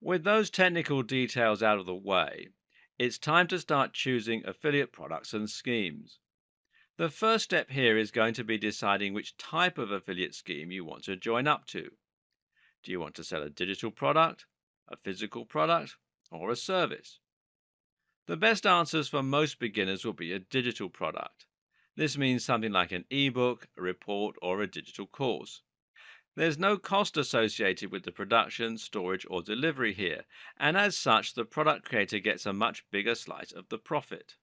With those technical details out of the way, it's time to start choosing affiliate products and schemes. The first step here is going to be deciding which type of affiliate scheme you want to join up to. Do you want to sell a digital product, a physical product, or a service? The best answers for most beginners will be a digital product. This means something like an ebook, a report, or a digital course. There's no cost associated with the production, storage, or delivery here, and as such, the product creator gets a much bigger slice of the profit.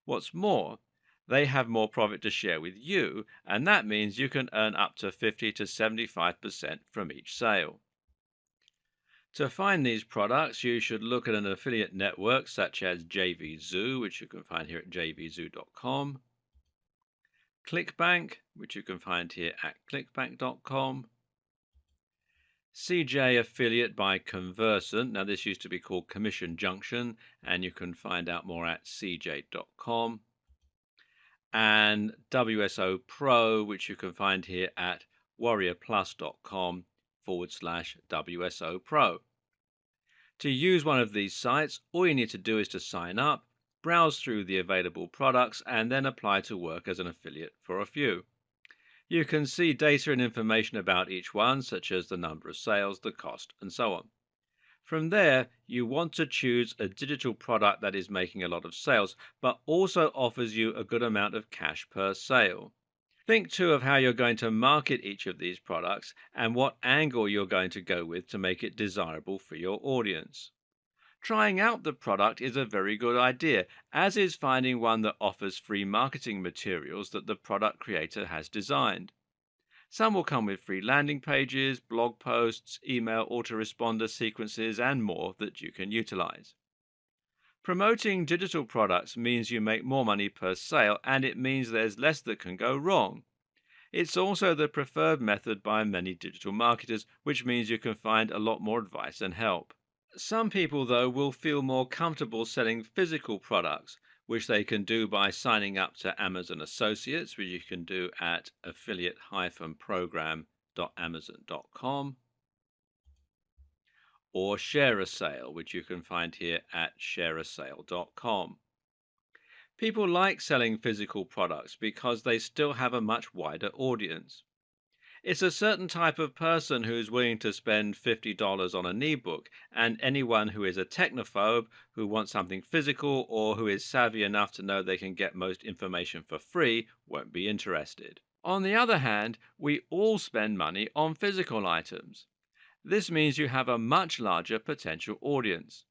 What's more, they have more profit to share with you, and that means you can earn up to 50 to 75% from each sale. To find these products, you should look at an affiliate network such as JVZoo, which you can find here at jvzoo.com, ClickBank, which you can find here at clickbank.com, CJ Affiliate by Conversant. Now, this used to be called Commission Junction, and you can find out more at cj.com, and WSO Pro, which you can find here at warriorplus.com/WSO Pro. To use one of these sites, all you need to do is to sign up, browse through the available products, and then apply to work as an affiliate for a few. You can see data and information about each one, such as the number of sales, the cost, and so on. From there, you want to choose a digital product that is making a lot of sales, but also offers you a good amount of cash per sale. Think too of how you're going to market each of these products and what angle you're going to go with to make it desirable for your audience. Trying out the product is a very good idea, as is finding one that offers free marketing materials that the product creator has designed. Some will come with free landing pages, blog posts, email autoresponder sequences, and more that you can utilize. Promoting digital products means you make more money per sale, and it means there's less that can go wrong. It's also the preferred method by many digital marketers, which means you can find a lot more advice and help. Some people, though, will feel more comfortable selling physical products, which they can do by signing up to Amazon Associates, which you can do at affiliate-program.amazon.com, or share a sale, which you can find here at shareasale.com. People like selling physical products because they still have a much wider audience. It's a certain type of person who's willing to spend $50 on an ebook, and anyone who is a technophobe, who wants something physical, or who is savvy enough to know they can get most information for free won't be interested. On the other hand, we all spend money on physical items. This means you have a much larger potential audience.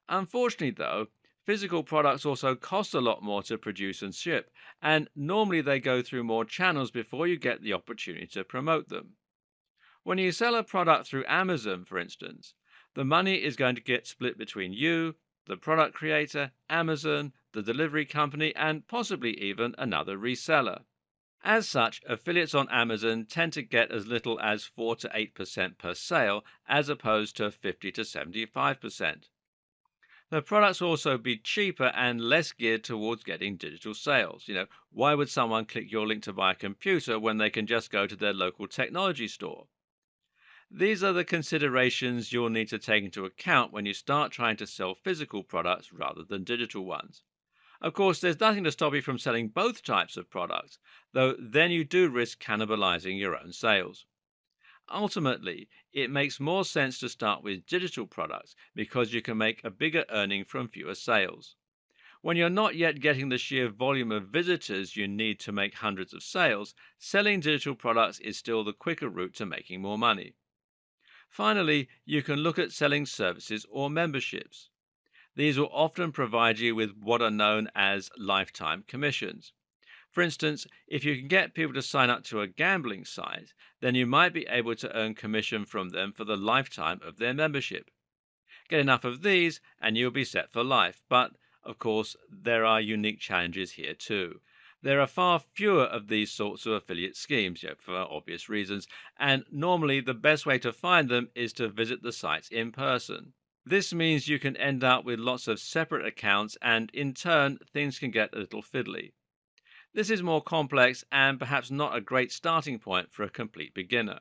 Unfortunately, though, physical products also cost a lot more to produce and ship, and normally they go through more channels before you get the opportunity to promote them. When you sell a product through Amazon, for instance, the money is going to get split between you, the product creator, Amazon, the delivery company, and possibly even another reseller. As such, affiliates on Amazon tend to get as little as 4 to 8% per sale, as opposed to 50 to 75%. The products will also be cheaper and less geared towards getting digital sales. Why would someone click your link to buy a computer when they can just go to their local technology store? These are the considerations you'll need to take into account when you start trying to sell physical products rather than digital ones. Of course, there's nothing to stop you from selling both types of products, though then you do risk cannibalizing your own sales. Ultimately, it makes more sense to start with digital products because you can make a bigger earning from fewer sales. When you're not yet getting the sheer volume of visitors you need to make hundreds of sales, selling digital products is still the quicker route to making more money. Finally, you can look at selling services or memberships. These will often provide you with what are known as lifetime commissions. For instance, if you can get people to sign up to a gambling site, then you might be able to earn commission from them for the lifetime of their membership. Get enough of these and you'll be set for life. But, of course, there are unique challenges here too. There are far fewer of these sorts of affiliate schemes, for obvious reasons, and normally the best way to find them is to visit the sites in person. This means you can end up with lots of separate accounts, and in turn, things can get a little fiddly. This is more complex and perhaps not a great starting point for a complete beginner.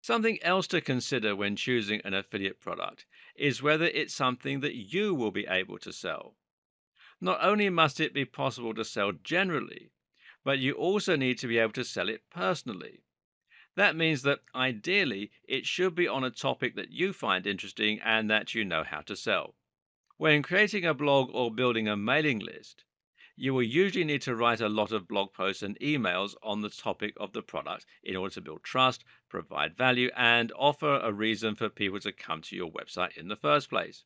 Something else to consider when choosing an affiliate product is whether it's something that you will be able to sell. Not only must it be possible to sell generally, but you also need to be able to sell it personally. That means that ideally it should be on a topic that you find interesting and that you know how to sell. When creating a blog or building a mailing list, you will usually need to write a lot of blog posts and emails on the topic of the product in order to build trust, provide value, and offer a reason for people to come to your website in the first place.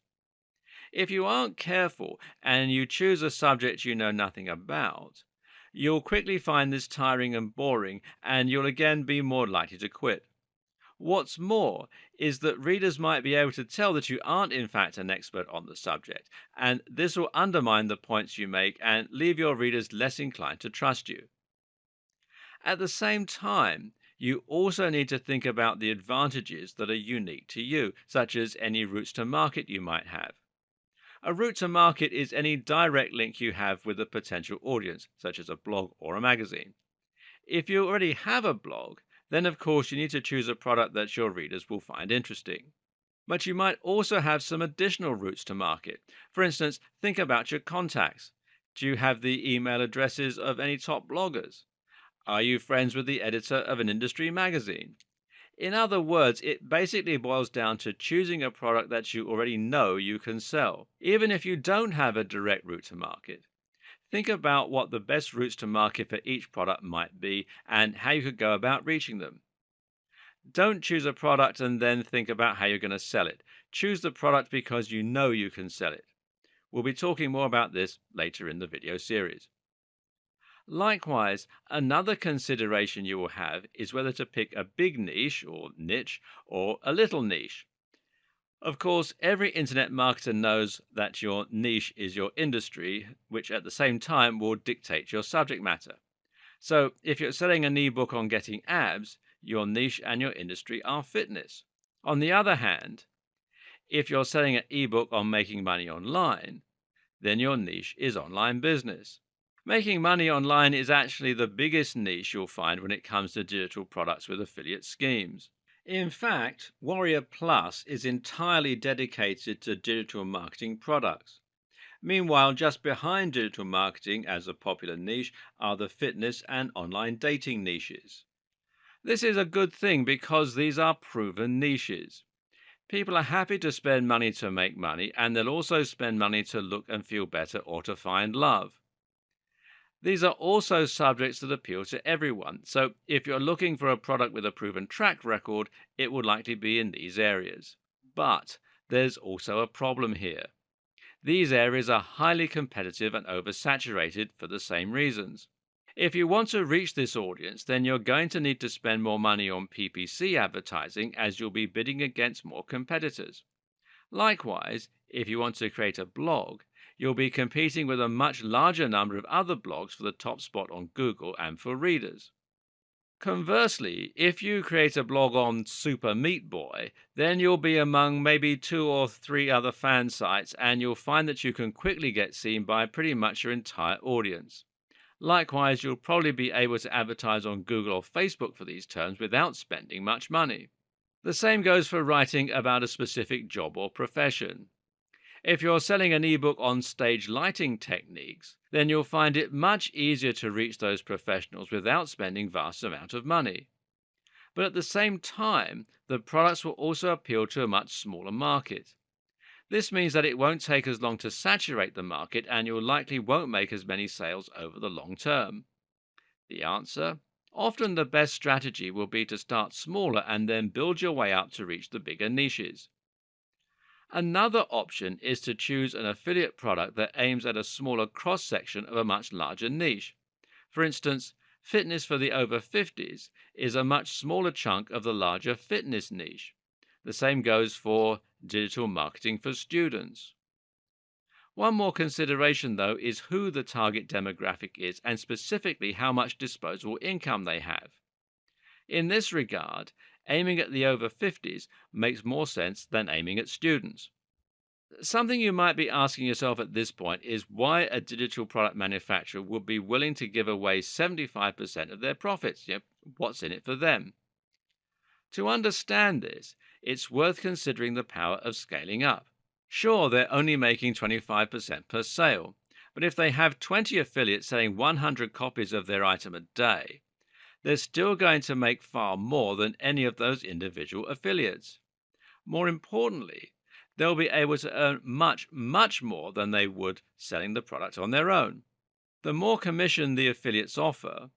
If you aren't careful and you choose a subject you know nothing about, you'll quickly find this tiring and boring, and you'll again be more likely to quit. What's more is that readers might be able to tell that you aren't, in fact, an expert on the subject, and this will undermine the points you make and leave your readers less inclined to trust you. At the same time, you also need to think about the advantages that are unique to you, such as any routes to market you might have. A route to market is any direct link you have with a potential audience, such as a blog or a magazine. If you already have a blog, then of course you need to choose a product that your readers will find interesting. But you might also have some additional routes to market. For instance, think about your contacts. Do you have the email addresses of any top bloggers? Are you friends with the editor of an industry magazine? In other words, it basically boils down to choosing a product that you already know you can sell, even if you don't have a direct route to market. Think about what the best routes to market for each product might be and how you could go about reaching them. Don't choose a product and then think about how you're going to sell it. Choose the product because you know you can sell it. We'll be talking more about this later in the video series. Likewise, another consideration you will have is whether to pick a big niche or a little niche. Of course, every internet marketer knows that your niche is your industry, which at the same time will dictate your subject matter. So, if you're selling an ebook on getting abs, your niche and your industry are fitness. On the other hand, if you're selling an ebook on making money online, then your niche is online business. Making money online is actually the biggest niche you'll find when it comes to digital products with affiliate schemes. In fact, Warrior Plus is entirely dedicated to digital marketing products. Meanwhile, just behind digital marketing as a popular niche are the fitness and online dating niches. This is a good thing because these are proven niches. People are happy to spend money to make money, and they'll also spend money to look and feel better or to find love. These are also subjects that appeal to everyone, so if you're looking for a product with a proven track record, it will likely be in these areas. But there's also a problem here. These areas are highly competitive and oversaturated for the same reasons. If you want to reach this audience, then you're going to need to spend more money on PPC advertising as you'll be bidding against more competitors. Likewise, if you want to create a blog, you'll be competing with a much larger number of other blogs for the top spot on Google and for readers. Conversely, if you create a blog on Super Meat Boy, then you'll be among maybe 2 or 3 other fan sites, and you'll find that you can quickly get seen by pretty much your entire audience. Likewise, you'll probably be able to advertise on Google or Facebook for these terms without spending much money. The same goes for writing about a specific job or profession. If you're selling an ebook on stage lighting techniques, then you'll find it much easier to reach those professionals without spending vast amounts of money. But at the same time, the products will also appeal to a much smaller market. This means that it won't take as long to saturate the market, and you likely won't make as many sales over the long term. The answer? Often the best strategy will be to start smaller and then build your way up to reach the bigger niches. Another option is to choose an affiliate product that aims at a smaller cross section of a much larger niche. For instance, fitness for the over 50s is a much smaller chunk of the larger fitness niche. The same goes for digital marketing for students. One more consideration, though, is who the target demographic is and specifically how much disposable income they have. In this regard, aiming at the over 50s makes more sense than aiming at students. Something you might be asking yourself at this point is why a digital product manufacturer would be willing to give away 75% of their profits. What's in it for them? To understand this, it's worth considering the power of scaling up. Sure, they're only making 25% per sale, but if they have 20 affiliates selling 100 copies of their item a day, they're still going to make far more than any of those individual affiliates. More importantly, they'll be able to earn much, much more than they would selling the product on their own. The more commission the affiliates offer,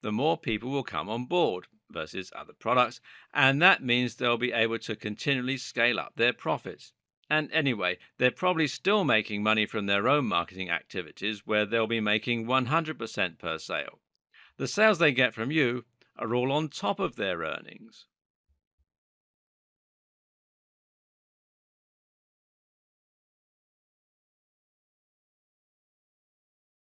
the more people will come on board versus other products, and that means they'll be able to continually scale up their profits. And anyway, they're probably still making money from their own marketing activities where they'll be making 100% per sale. The sales they get from you are all on top of their earnings.